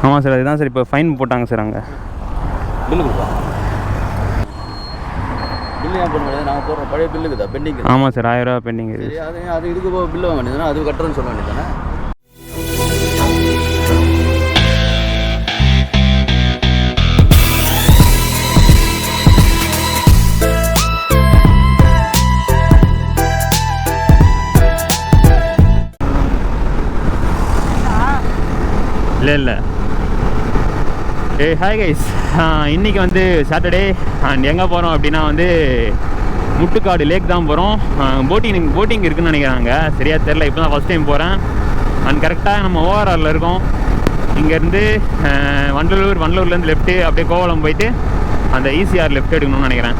ஆமாம் சார், அதுதான் சார் இப்போ ஃபைன் போட்டாங்க சார். அங்கே பில்லு கொடுப்பா, பில்லு ஏன் போட முடியாது? நாங்கள் போடுற பழைய பில்லுக்கு தான் பெண்டிங். ஆமாம் சார், 1000 ரூபா பெண்டிங் இருக்குது. அது இதுக்கு போக பில்லு வாங்க வேண்டியதுனா அது கட்டுறேன்னு சொல்ல வேண்டியதானே. இல்லை ஹாய் கைஸ், இன்றைக்கி வந்து சாட்டர்டே அண்ட் எங்கே போகிறோம் அப்படின்னா வந்து முட்டுக்காடு லேக் தான் போகிறோம். போட்டிங் இருக்குதுன்னு நினைக்கிறாங்க, சரியாக தெரில. இப்போ தான் ஃபஸ்ட் டைம் போகிறேன். அண்ட் கரெக்டாக நம்ம ஓஆர்ஆரில் இருக்கோம். இங்கேருந்து வண்டலூர்லேருந்து லெஃப்ட்டு அப்படியே கோவளம் போயிட்டு அந்த ECR லெஃப்ட் எடுக்கணும்னு நினைக்கிறேன்.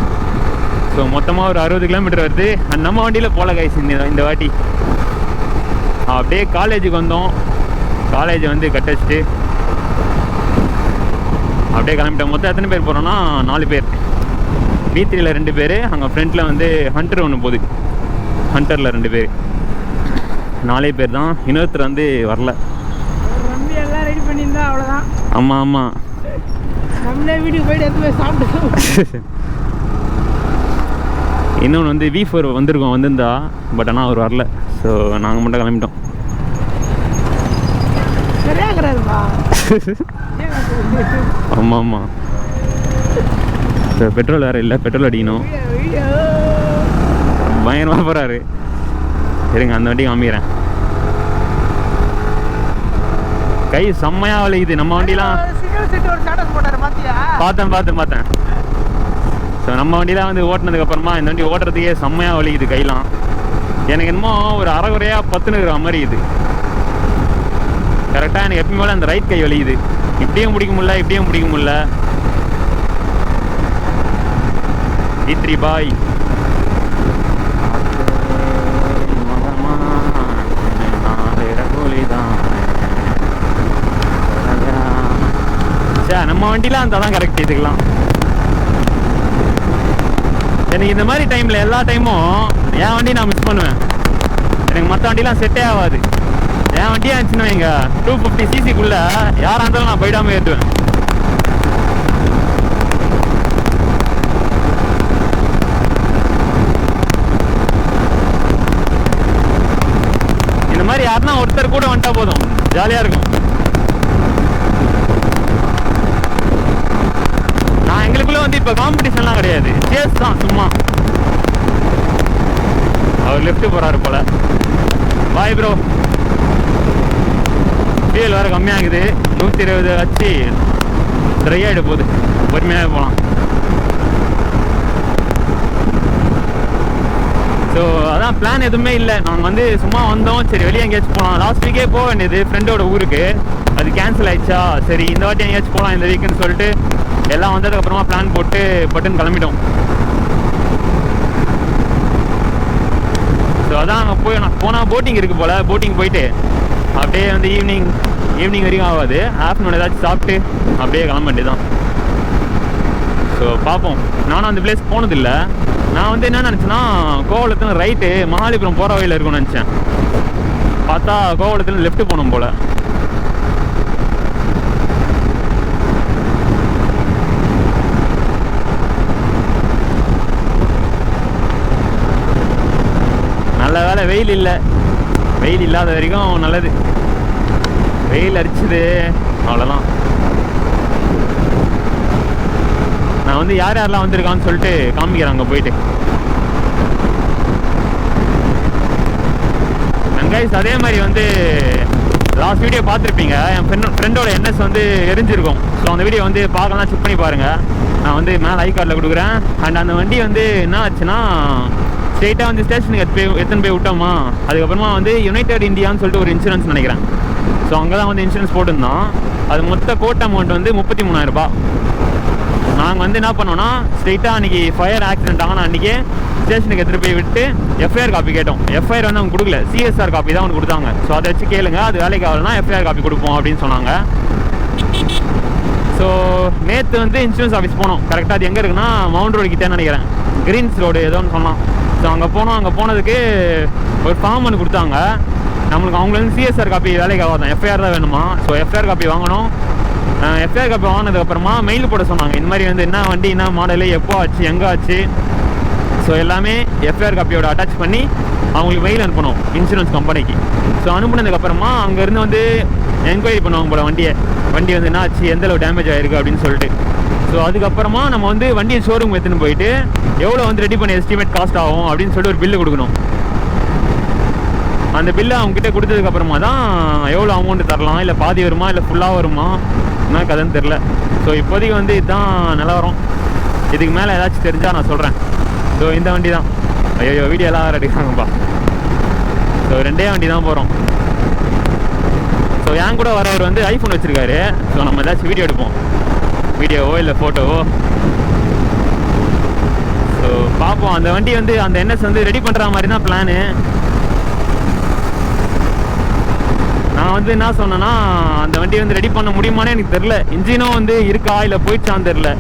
ஸோ மொத்தமாக ஒரு 60 கிலோமீட்டர் வருது. அண்ட் நம்ம வண்டியில் போகல கைஸ் இந்த வாட்டி. அப்படியே காலேஜுக்கு வந்தோம். காலேஜ் வந்து கட்டச்சிட்டு அப்படியே கிளம்பிட்டோம். மொத்தம் எத்தனை பேர் போகிறோன்னா 4 பேர். B3ல் 2 பேர், அங்கே ஃப்ரண்ட்டில் வந்து ஹண்டர் ஒன்று போகுது, ஹண்டரில் 2 பேர், 4 பேர் தான். இன்னொருத்தர் வந்து வரல. எல்லாம் ரெடி பண்ணியிருந்தா அவ்வளோதான். ஆமாம் நம்மளே வீட்டுக்கு போயிட்டு எத்தனை சாப்பிட்டு. இன்னொன்று வந்து V4 வந்திருந்தா, பட் ஆனால் அவர் வரல. ஸோ நாங்கள் மட்டும் கிளம்பிட்டோம். ஆமாம் பெட்ரோல் வேறு இல்லை, பெட்ரோல் அடிக்கணும். பயங்கரமாக போகிறாரு. சரிங்க, அந்த வண்டி காமிக்கிறேன். கை செம்மையாக வலிக்குது நம்ம வண்டிலாம். பார்த்தேன். ஸோ நம்ம வண்டிலாம் வந்து ஓட்டினதுக்கப்புறமா இந்த வண்டி ஓட்டுறதுக்கே செம்மையாக வலிக்குது கையெல்லாம். எனக்கு என்னமோ ஒரு அரைகுறையாக பத்துனுக்கிற மாதிரி இது. கரெக்டாக எனக்கு எப்பயும் போல அந்த ரைட் கை வலிக்குது. இப்படியும் பிடிக்க முடியல. E3 பாய். நம்ம வண்டிலாம் அந்த தான் கரெக்ட். இதுக்கெல்லாம் எனக்கு இந்த மாதிரி டைமில் எல்லா டைமும் என் வண்டி நான் மிஸ் பண்ணுவேன். எனக்கு மற்ற வண்டிலாம் செட்டே ஆகாது. என் வண்டியாக இருந்துச்சுன்னு வைங்க, 250cc யாராக இருந்தாலும் நான் போயிடாமல் ஏற்றுவேன். இந்த மாதிரி யாருன்னா ஒருத்தர் கூட வந்துட்டா போதும், ஜாலியாக இருக்கும். நான் எங்களுக்குள்ள வந்து இப்போ காம்படிஷன்லாம் கிடையாது, சேஸ் தான் சும்மா. அவர் லெஃப்ட் போகிறாரு போல. Bye bro. ஃபியூல் வேறு கம்மியாகுது, 120 வச்சு ட்ரை ஆகிட போகுது. பொறுமையாக போகலாம். ஸோ அதான் பிளான் எதுவுமே இல்லை. நாங்கள் வந்து சும்மா வந்தோம், சரி வெளியே எங்கேயாச்சும் போகலாம். லாஸ்ட் வீக்கே போக வேண்டியது ஃப்ரெண்டோட ஊருக்கு, அது கேன்சல் ஆயிடுச்சா. சரி இந்த வாட்டி எங்கேயாச்சும் போகலாம் இந்த வீக்குன்னு சொல்லிட்டு எல்லாம் வந்ததுக்கப்புறமா பிளான் போட்டு பட்டுன்னு கிளம்பிட்டோம். ஸோ அதான் அங்கே போனால் போட்டிங் இருக்குது போல். போட்டிங் போயிட்டு அப்படியே வந்து ஈவினிங் வரைக்கும் ஆகாது, ஆஃப்டர்நூன் ஏதாச்சும் சாப்பிட்டு அப்படியே கிளம்ப வேண்டியதான். ஸோ பார்ப்போம். நானும் அந்த பிளேஸ் போனதில்லை. நான் வந்து என்ன நினச்சேன்னா, கோவளத்துலேருந்து ரைட்டு மகாலிபுரம் போகிற வழியில் இருக்கும்னு நினச்சேன். பார்த்தா கோவளத்துலேருந்து லெஃப்ட் போகணும் போல். நல்ல வேலை வெயில் இல்லை. வெயில் இல்லாத வரைக்கும் நல்லது. வெயில் அடிச்சுது அவ்வளோதான். நான் வந்து யாரெல்லாம் வந்திருக்கான்னு சொல்லிட்டு காமிக்கிறேன் அங்கே போயிட்டு. கைஸ் அதே மாதிரி வந்து லாஸ்ட் வீடியோ பார்த்துருப்பீங்க, என் ஃப்ரெண்டோட NS வந்து எரிஞ்சிருக்கும். ஸோ அந்த வீடியோ வந்து பார்க்கலாம், செக் பண்ணி பாருங்கள். நான் வந்து மேலே ஐ கார்டில் கொடுக்குறேன். அண்ட் அந்த வண்டி வந்து என்ன ஆச்சுன்னா, ஸ்ட்ரெயிட்டாக வந்து ஸ்டேஷனுக்கு எத்தனை போய் விட்டோமா, அதுக்கப்புறமா வந்து யுனைடெட் இந்தியான்னு சொல்லிட்டு ஒரு இன்சூரன்ஸ் நினைக்கிறேன். ஸோ அங்கே தான் வந்து இன்சூரன்ஸ் போட்டிருந்தோம். அது மொத்த கோட் அமௌண்ட் வந்து 33,000 ரூபாய். நாங்கள் வந்து என்ன பண்ணோன்னா, ஸ்ட்ரெயிட்டாக அன்றைக்கி ஃபயர் ஆக்சிடென்ட் ஆனால் அன்றைக்கி ஸ்டேஷனுக்கு எடுத்துகிட்டு போய் விட்டு FIR காப்பி கேட்டோம். FIR வந்து அவங்க கொடுக்கல, CSR காப்பி தான் அவங்க கொடுத்தாங்க. ஸோ அதை வச்சு கேளுங்க, அது வேலைக்கு ஆகலைன்னா FIR காப்பி கொடுப்போம் அப்படின்னு சொன்னாங்க. ஸோ நேற்று வந்து இன்சூரன்ஸ் ஆஃபீஸ் போனோம். கரெக்டாக அது எங்கே இருக்குன்னா, மவுண்ட் ரோடு கிட்டே நினைக்கிறேன், கிரீன்ஸ் ரோடு ஏதோன்னு சொன்னான். ஸோ அங்கே போனோம். அங்கே போனதுக்கு ஒரு ஃபார்ம் ஒன்று கொடுத்தாங்க நம்மளுக்கு. அவங்களுக்கு வந்து CSR காப்பி வேலைக்கு ஆகாதான், FIR தான் வேணுமா. ஸோ FIR காப்பி வாங்கணும். எஃப்ஐஆர் காப்பி வாங்கினதுக்கப்புறமா மெயில் போட சொன்னாங்க. இந்த மாதிரி வந்து என்ன வண்டி, என்ன மாடலு, எப்போ ஆச்சு, எங்கே ஆச்சு, ஸோ எல்லாமே எஃப்ஐஆர் காப்பியோட அட்டாச் பண்ணி அவங்களுக்கு மெயில் அனுப்பணும் இன்சூரன்ஸ் கம்பெனிக்கு. ஸோ அனுப்புனதுக்கப்புறமா அங்கேருந்து வந்து என்கொயரி பண்ணுவாங்க போல் வண்டி வந்து என்ன ஆச்சு, எந்தளவு டேமேஜ் ஆகிருக்கு அப்படின்னு சொல்லிட்டு. ஸோ அதுக்கப்புறமா நம்ம வந்து வண்டியை ஷோரூம் எடுத்துன்னு போயிட்டு எவ்வளோ வந்து ரெடி பண்ணி எஸ்டிமேட் காஸ்ட் ஆகும் அப்படின்னு சொல்லிட்டு ஒரு பில்லு கொடுக்கணும். அந்த பில்லை அவங்ககிட்ட கொடுத்ததுக்கப்புறமா தான் எவ்வளோ அமௌண்ட் தரலாம், இல்லை பாதி வருமா இல்லை ஃபுல்லாக வருமா, என்ன கதைன்னு தெரில. ஸோ இப்போதைக்கு வந்து இதுதான் நிலவரம். இதுக்கு மேலே ஏதாச்சும் தெரிஞ்சால் நான் சொல்கிறேன். ஸோ இந்த வண்டி தான். ஐயோ வீடியோ எல்லாம் எடுக்கிறாங்கப்பா. ஸோ 2 வண்டி தான் போகிறோம். ஸோ என் கூட வரவர் வந்து ஐஃபோன் வச்சுருக்காரு. ஸோ நம்ம ஏதாச்சும் வீடியோ எடுப்போம், வீடியோவோ இல்லை ஃபோட்டோவோ. ஸோ பார்ப்போம். அந்த வண்டி வந்து அந்த என்எஸ் வந்து ரெடி பண்ணுற மாதிரி தான் பிளானு. நான் வந்து என்ன சொன்னேன்னா, அந்த வண்டி வந்து ரெடி பண்ண முடியுமானே எனக்கு தெரில. இன்ஜினும் வந்து இருக்கா இல்லை போயிடுச்சான்னு தெரில.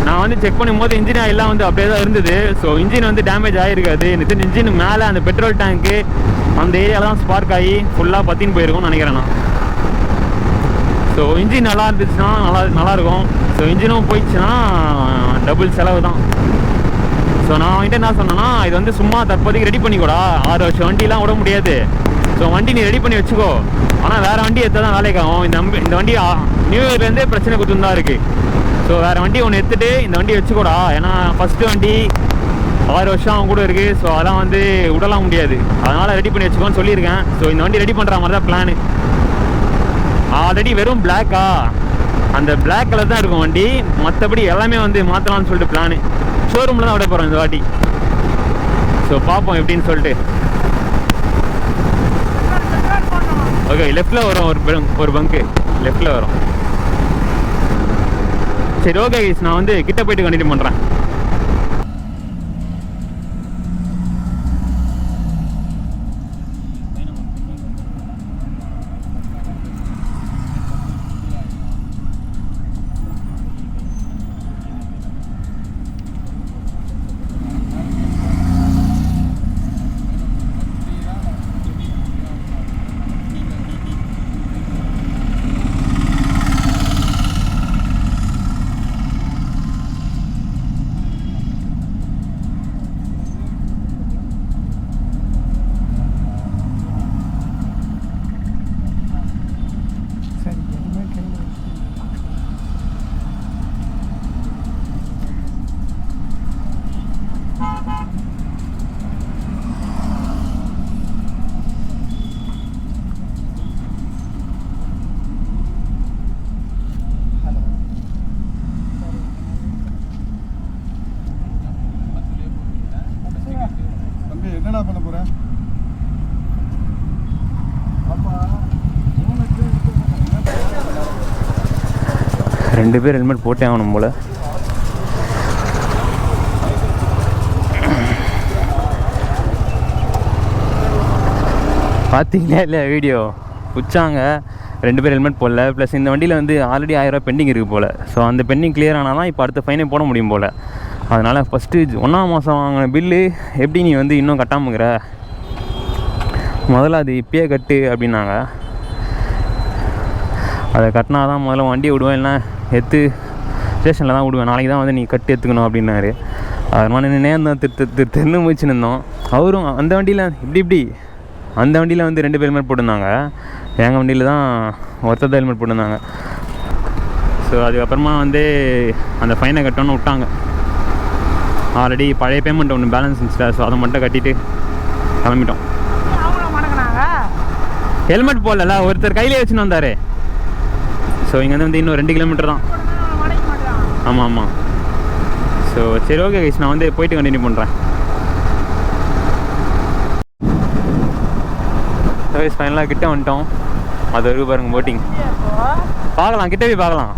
நான் வந்து செக் பண்ணும்போது இன்ஜின் எல்லாம் வந்து அப்படியே தான் இருந்தது. ஸோ இன்ஜின் வந்து டேமேஜ் ஆகிருக்காது. எனக்கு இன்ஜின் மேலே அந்த பெட்ரோல் டேங்க்கு அந்த ஏரியாவில் தான் ஸ்பார்க் ஆகி ஃபுல்லாக பற்றின்னு போயிருக்கும்னு நினைக்கிறேன் நான். ஸோ இன்ஜின் நல்லா இருந்துச்சுன்னா நல்லாயிருக்கும். ஸோ இன்ஜினும் போயிடுச்சுன்னா டபுள் செலவு தான். ஸோ நான் வந்துட்டு என்ன சொன்னேன்னா, இது வந்து சும்மா தற்போதைக்கு ரெடி பண்ணிக்கூடா, 6 வருஷம் வண்டிலாம் விட முடியாது. ஸோ வண்டி நீ ரெடி பண்ணி வச்சுக்கோ, ஆனால் வேறு வண்டி எடுத்தால் தான் வேலைக்கு ஆகும். இந்த வண்டி நியூ இயர்லேருந்தே பிரச்சனை கொடுத்துன்னு தான் இருக்குது. ஸோ வேறு வண்டி ஒன்று எடுத்துகிட்டு இந்த வண்டி வச்சுக்கூடா, ஏன்னா ஃபஸ்ட்டு வண்டி 6 வருஷம் அவங்க கூட இருக்குது. ஸோ அதெல்லாம் வந்து விடலாம் முடியாது, அதனால் ரெடி பண்ணி வச்சுக்கோன்னு சொல்லியிருக்கேன். ஸோ இந்த வண்டி ரெடி பண்ணுற மாதிரி தான் பிளானு. ஆல்ரெடி வெறும் பிளாக்கா, அந்த பிளாக் கலர் தான் இருக்கும் வண்டி. மற்றபடி எல்லாமே வந்து மாற்றலாம்னு சொல்லிட்டு பிளானு. ஷோரூமில் தான் விட போகிறோம் இந்த வாட்டி. ஸோ பார்ப்போம் எப்படின்னு சொல்லிட்டு. ஓகே, லெஃப்டில் வரும் ஒரு பங்கு லெஃப்டில் வரும். சரி ஓகே கைஸ், நான் வந்து கிட்ட போயிட்டு கண்டினியூ பண்ணுறேன். என்னடா பண்ண போறேன்? 2 பேர் ஹெல்மெட் போட்டே ஆகணும் போல். பார்த்தீங்களா இல்லை வீடியோ பிடிச்சாங்க. 2 பேர் ஹெல்மெட் போடல. ப்ளஸ் இந்த வண்டியில் வந்து ஆல்ரெடி 1000 ரூபா பெண்டிங் இருக்குது போல். ஸோ அந்த பெண்டிங் கிளியர் ஆனால் தான் இப்போ அடுத்த ஃபைனே போட முடியும் போல். அதனால் ஃபஸ்ட்டு 1ஆம் மாதம் வாங்கின பில்லு எப்படி நீ வந்து இன்னும் கட்டாமங்கிற, முதல்ல அது இப்பயே கட்டு அப்படின்னாங்க. அதை கட்டினா தான் முதல்ல வண்டியை விடுவேன், இல்லைனா எடுத்து ஸ்டேஷனில் தான் விடுவேன், நாளைக்கு தான் வந்து நீ கட்டி எடுத்துக்கணும் அப்படின்னாரு. அதனால் நின்னே இருந்தோம், திருன்னு முடிச்சுன்னு இருந்தோம். அவரும் அந்த வண்டியில் இப்படி அந்த வண்டியில் வந்து 2 பேர் ஹெல்மெட் போட்டிருந்தாங்க. எங்கள் வண்டியில் தான் ஒருத்தர் தான் ஹெல்மெட் போட்டிருந்தாங்க. ஸோ அதுக்கப்புறமா வந்து அந்த ஃபைனை கட்டணும்னு விட்டாங்க. ஆல்ரெடி பழைய பேமெண்ட் ஒன்று பேலன்ஸ் இருந்துச்சு. ஸோ அதை மட்டும் கட்டிட்டு கிளம்பிட்டோம். ஹெல்மெட் போடல, ஒருத்தர் கையிலே வச்சுன்னு வந்தார். ஸோ இங்கேருந்து வந்து இன்னும் 2 கிலோமீட்டர் தான். ஆமாம். ஸோ சரி ஓகே கைஸ், நான் வந்து போயிட்டு கண்டினியூ பண்ணுறேன். கைஸ் ஃபைனலாக கிட்டே வந்துட்டோம். அது வரைக்கும் பாருங்கள் போட்டிங் பார்க்கலாம், கிட்டே போய் பார்க்கலாம்.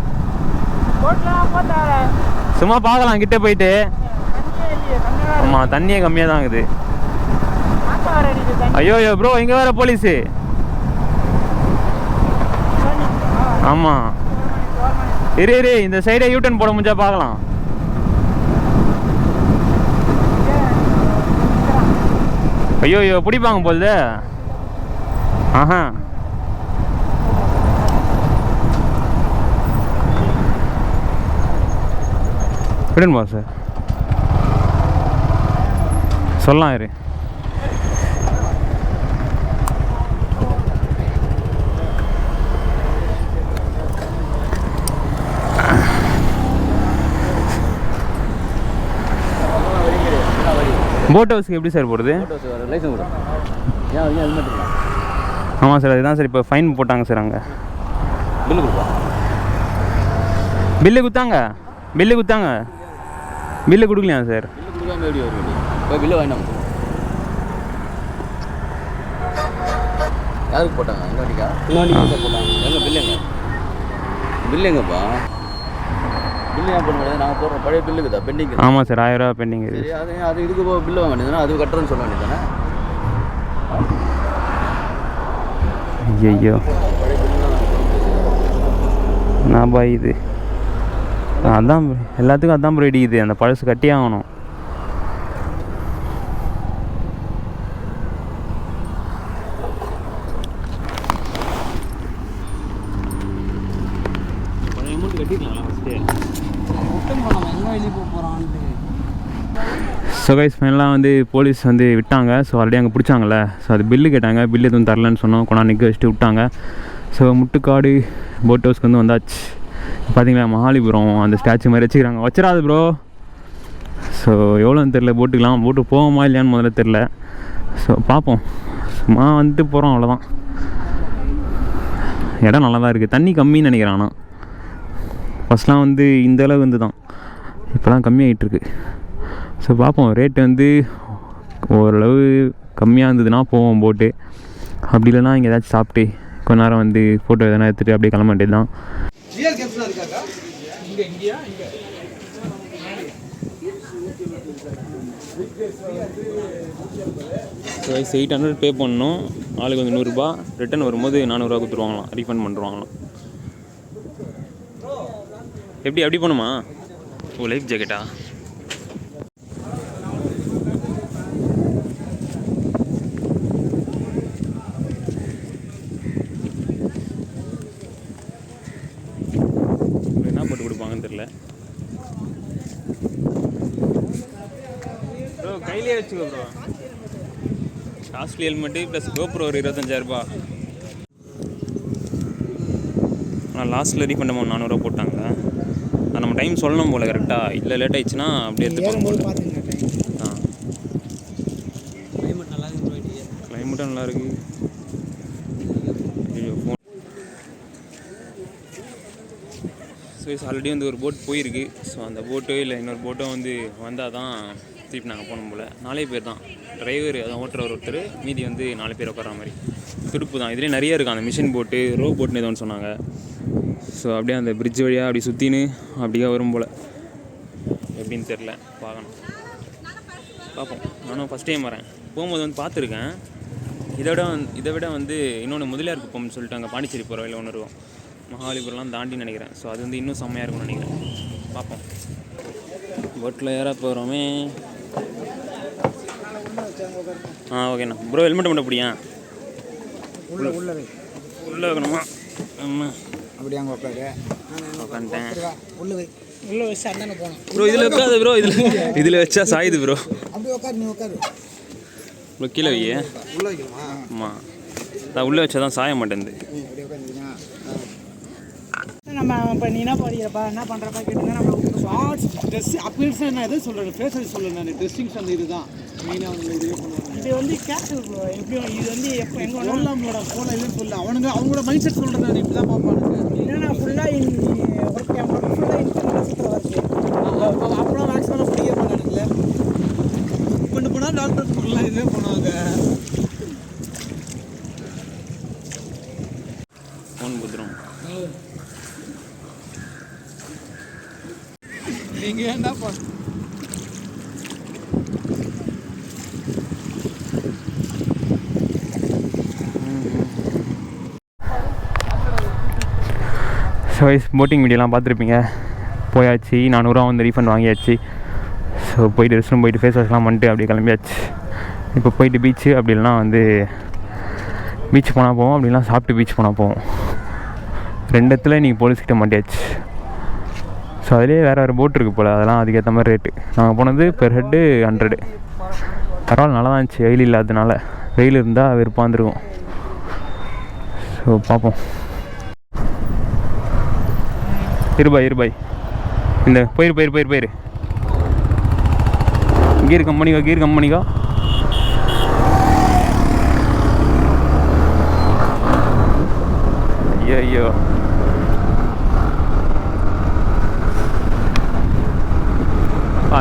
சும்மா பார்க்கலாம் கிட்டே போயிட்டு. ஆமாம், தண்ணியே கம்மியாக தான் இருக்குது. ஐயோ ப்ரோ, இங்கே வேறு போலீஸு. ஆமாம், இரு இந்த சைடே யூட்டன் போட முடிஞ்சா பார்க்கலாம். ஐயோ பிடிப்பாங்க போகுது. ஆஹா விடணுமா சார்? சொல்லலாம் இரு. போட் ஹவுஸ்க்கு எப்படி சார் போகிறது? ஆமாம் சார், அதுதான் சார் இப்போ ஃபைன் போட்டாங்க சார். அங்கே பில்லு கொடுத்தாங்க. பில்லு கொடுக்கலையா சார்? பில்லு வாங்கினோம். யாருக்கு போட்டாங்க? இன்னொட்டிக்கா போட்டாங்க. எங்க பில்லு எங்கப்பா? பில்லு ஏன் பண்ண முடியாது? நாங்கள் போடுறோம் பழைய பில்லுக்குதா பெண்டிங்? ஆமாம் சார், 1000 ரூபா பெண்டிங் இருக்குது. சரி, அது இதுக்கு பில்லு வாங்க வேண்டியதுனா அது கட்டுறேன்னு சொல்ல வேண்டியதானே? ஐயோ நான் பாய் இது அதான் எல்லாத்துக்கும் அதான் ப்ரோ இடிக்குது. அந்த பழசு கட்டி ஆகணும். ஸோ கைஸ் ஃபைனலாக வந்து போலீஸ் வந்து விட்டாங்க. ஸோ ஆல்ரெடி அங்கே பிடிச்சாங்கல்ல, ஸோ அது பில்லு கேட்டாங்க. பில்லு எதுவும் தரலன்னு சொன்னோம். கொண்டா நிற்க வச்சுட்டு விட்டாங்க. ஸோ முட்டுக்காடு போட் ஹவுஸ்க்கு வந்து வந்தாச்சு. பார்த்தீங்களா மகாலிபுரம் அந்த ஸ்டாச்சு மாதிரி வச்சிடாது ப்ரோ. ஸோ எவ்வளோன்னு தெரில. போட்டு போவோமா இல்லையான்னு முதல்ல தெரில. ஸோ பார்ப்போம். சும்மா வந்துட்டு போகிறோம், அவ்வளோதான். இடம் நல்லா தான் இருக்குது. தண்ணி கம்மின்னு நினைக்கிறேன். ஆனால் ஃபஸ்ட்லாம் வந்து இந்த அளவு வந்து தான், இப்போலாம் கம்மியாகிட்டுருக்கு. ஸோ பார்ப்போம். ரேட்டு வந்து ஓரளவு கம்மியாக இருந்ததுன்னா போவோம் போட்டு. அப்படி இல்லைனா இங்கே ஏதாச்சும் சாப்பிட்டு கொஞ்ச நேரம் வந்து ஃபோட்டோ எதனா எடுத்துகிட்டு அப்படியே கிளம்ப வேண்டியது தான். ஸோ 800 பே பண்ணணும். ஆளுக்கு வந்து 100 ரூபா. ரிட்டன் வரும்போது 400 ரூபா கொடுத்துருவாங்களாம், ரீஃபண்ட் பண்ணுறாங்களாம். எப்படி பண்ணுமா? ஓ லைஃப் ஜாக்கெட்டா? என்ன போட்டு கொடுப்பாங்கன்னு தெரியல ப்ரோ. கையிலே வச்சுக்கோ bro. Costly helmet plus GoPro ஒரு 25,000 ரூபா. ஆனால் லாஸ்ட்டில் ரீஃபண்ட் அமௌண்ட் 400 ரூபா போட்டாங்க. அது நம்ம டைம் சொல்லணும் போல் கரெக்டாக. இல்லை லேட் ஆகிடுச்சுன்னா அப்படியே எடுத்துப்பாங்க போல். கிளைமேட்டும் நல்லா இருக்குது. ஃபோன் ஸோ ஆல்ரெடி வந்து ஒரு போட் போயிருக்கு. ஸோ அந்த போட்டோ இல்லை இன்னொரு போட்டோ வந்து வந்தால் தான் திருப்பி நாங்கள் போகணும் போல். 4 பேர் தான். டிரைவர் அதான் ஓட்டுறவர் ஒருத்தர், மீதி வந்து 4 பேர் உட்கார மாதிரி துடுப்பு தான். இதுலேயே நிறைய இருக்குது. அந்த மிஷின் போட்டு ரோ போட்டுன்னு எதோன்னு சொன்னாங்க. ஸோ அப்படியே அந்த பிரிட்ஜ் வழியாக அப்படி சுற்றின்னு அப்படியே வரும் போல். எப்படின்னு தெரில, பார்க்கணும். பார்ப்போம். நானும் ஃபஸ்ட் டைம் வரேன். போகும்போது வந்து பார்த்துருக்கேன். இதை விட வந்து இன்னொன்று முதலியார் குப்பம்னு சொல்லிட்டு அங்கே பாண்டிச்சேரி போகிற வழியில் ஒன்று இருக்கும். மகாலிபுரம்லாம் தாண்டி நினைக்கிறேன். ஸோ அது வந்து இன்னும் செம்மையாக இருக்கும்னு நினைக்கிறேன். பார்ப்போம். போட்டில் ஏற போகிறோமே. ஓகேண்ணா ப்ரோ. ஹெல்மெட் மட்டும் பிடியா? உள்ளே வைக்கணுமா? ஆமாம், அப்படியே அங்கே உட்காந்துட்டேன். உள்ள வச்சு அண்ணனை போகணும் ப்ரோ. இதில் உட்காது ப்ரோ. இதில் வச்சா சாயுது ப்ரோ. அப்படியே உட்காரு, நீ உட்காரு ப்ரோ. கீழே வையே. உள்ள வைக்கணுமா? ஆமாம், நான் உள்ளே வச்சா தான் சாய மாட்டேங்குது. அப்படியே உட்காந்துக்கினா நம்ம இப்போ நீ என்ன படிக்கிறப்பா, என்ன பண்ணுறப்பா கேட்டீங்கன்னா நம்ம ஷார்ட்ஸ் ட்ரெஸ் அப்பீல்ஸ் நான் எதுவும் சொல்கிறேன், ஃபேஷன் சொல்லுவேன். நான் ட்ரெஸ்ஸிங்ஸ் அந்த இதுதான் மெயினாக அவங்க இதுவே பண்ணுவாங்க. இது வந்து கேஷுவல் எப்படியும் இது வந்து எப்போ எங்கே வேணாலும் நம்மளோட ஃபோனில் எதுவும் சொல்ல அவங்களோட மைண்ட் செட் சொல்கிறது. நான் இப்படி தான் பார்ப்பானுங்க. ஏன்னா நான் ஃபுல்லாக ஒர்க் ஃபுல்லாக இன்கம் வருது. அப்புறம் மேக்ஸிமம் பிடிக்க மாட்டானுங்களே. கொண்டு போனால் டாக்டர் ஃபுல்லாக இதுவே பண்ணுவாங்க. ஃபோன் கொடுத்துரும். நீங்கள் என்ன பண்ண ஸோ போட்டிங் வீடியோலாம் பார்த்துருப்பீங்க. போயாச்சு, 400 ரூபா வந்து ரீஃபண்ட் வாங்கியாச்சு. ஸோ போயிட்டு ரெஸ்ட் ரூம் போயிட்டு ஃபேஸ் வாஷ்லாம் பண்ணிட்டு அப்படியே கிளம்பியாச்சு. இப்போ போயிட்டு பீச்சு, அப்படி இல்லைனா வந்து பீச் போனால் போவோம், அப்படி இல்லைனா சாப்பிட்டு பீச் போனால் போவோம். 2 இடத்துல நீங்கள் போலீஸ்கிட்ட மாட்டியாச்சு. ஸோ அதுலேயே வேறு போட் இருக்குது போல், அதெல்லாம் அதுக்கேற்ற மாதிரி ரேட்டு. நாங்கள் போனது பெர் ஹெட்டு 100. பரவாயில்ல, நல்லா தான் இருந்துச்சு. வெயில் இல்லாததுனால. வெயில் இருந்தால் வெறுப்பாக இருந்திருக்கும். ஸோ பார்ப்போம். இருபாய் இந்த போயிரு கீர் கம்பெனிக்கா ஐயோ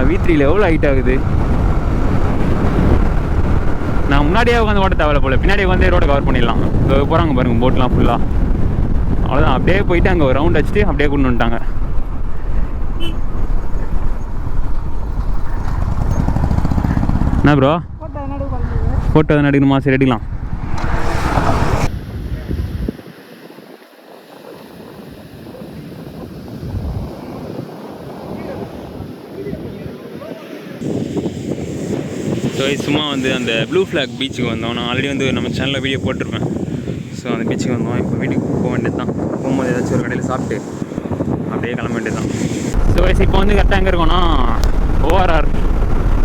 V3 எவ்வளோ ஹைட் ஆகுது. நான் முன்னாடியே உட்காந்து ஓட்ட தேவையில்ல போல், பின்னாடியே வந்து ரோடை கவர் பண்ணிடலாம். போகிறாங்க பாருங்கள் போட்லாம் ஃபுல்லாக. அவ்வளோதான், அப்படியே போயிட்டு அங்கே ஒரு ரவுண்ட் அடிச்சுட்டு அப்படியே கொண்டு வந்துட்டாங்க. என்ன ப்ரோ ஃபோட்டோ எதனா எடுக்கணுமா? சரி எடுக்கலாம். ஸோ சும்மா வந்து அந்த ப்ளூ ஃப்ளாக் பீச்சுக்கு வந்தோம். நான் ஆல்ரெடி வந்து நம்ம சேனலில் வீடியோ போட்டிருப்பேன். ஸோ அந்த பீச்சுக்கு வந்தோம். இப்போ வீட்டுக்கு போக வேண்டியது தான். போகும்போது ஏதாச்சும் ஒரு கடையில் சாப்பிட்டு அப்படியே கிளம்ப வேண்டியது தான். ஸோ இப்போ வந்து கரெக்டாக எங்கே இருக்கோன்னா ORR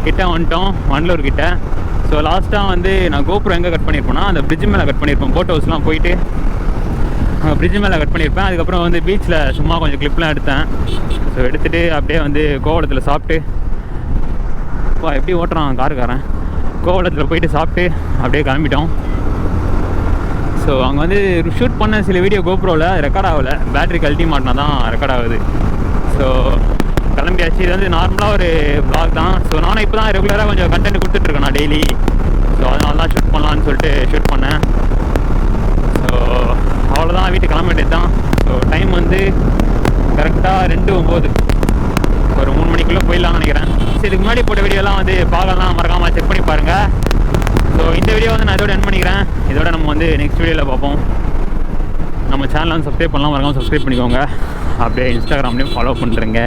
கிட்டே வந்துட்டோம், வண்டலூர் கிட்டே. ஸோ லாஸ்ட்டாக வந்து நான் கோபுரம் எங்கே கட் பண்ணியிருப்பேன்னா அந்த பிரிட்ஜ் மேலே கட் பண்ணியிருப்பேன். போட் ஹவுஸ்லாம் போயிட்டு பிரிட்ஜ் மேலே கட் பண்ணியிருப்பேன். அதுக்கப்புறம் வந்து பீச்சில் சும்மா கொஞ்சம் கிளிப்லாம் எடுத்தேன். ஸோ எடுத்துகிட்டு அப்படியே வந்து கோவளத்தில் சாப்பிட்டு, எப்படி ஓட்டுறான் காருக்காரன், கோவளத்தில் போயிட்டு சாப்பிட்டு அப்படியே கிளம்பிட்டோம். ஸோ அங்கே வந்து ஷூட் பண்ண சில வீடியோ கோப்ரோவில் ரெக்கார்ட் ஆகலை, பேட்ரி கழட்டி மாட்டினா தான் ரெக்கார்ட் ஆகுது. ஸோ கிளம்பியாச்சு. இது வந்து நார்மலாக ஒரு vlog தான். ஸோ நானும் இப்போ தான் ரெகுலராக கொஞ்சம் கண்டென்ட் கொடுத்துட்ருக்கேன் நான் டெய்லி. ஸோ அதனால தான் ஷூட் பண்ணலான்னு சொல்லிட்டு ஷூட் பண்ணேன். ஸோ அவ்வளோதான், வீட்டுக்கு கிளம்ப வேண்டியது தான். ஸோ டைம் வந்து கரெக்டாக 2:09, ஒரு 3 மணிக்குள்ளே போயிடலாம்னு நினைக்கிறேன். ஸோ இதுக்கு முன்னாடி போட்ட வீடியோலாம் வந்து பார்க்கலாம், மறக்காமல் செக் பண்ணி பாருங்கள். ஸோ இந்த வீடியோ வந்து நான் இதோட எண்ட் பண்ணிக்கிறேன். இதோட நம்ம வந்து நெக்ஸ்ட் வீடியோவில் பார்ப்போம். நம்ம சேனலை வந்து சப்ஸ்கிரைப் பண்ணலாம், மறக்காமல் சப்ஸ்கிரைப் பண்ணிக்கோங்க. அப்படியே இன்ஸ்டாகிராம்லேயும் ஃபாலோ பண்ணுறேங்க.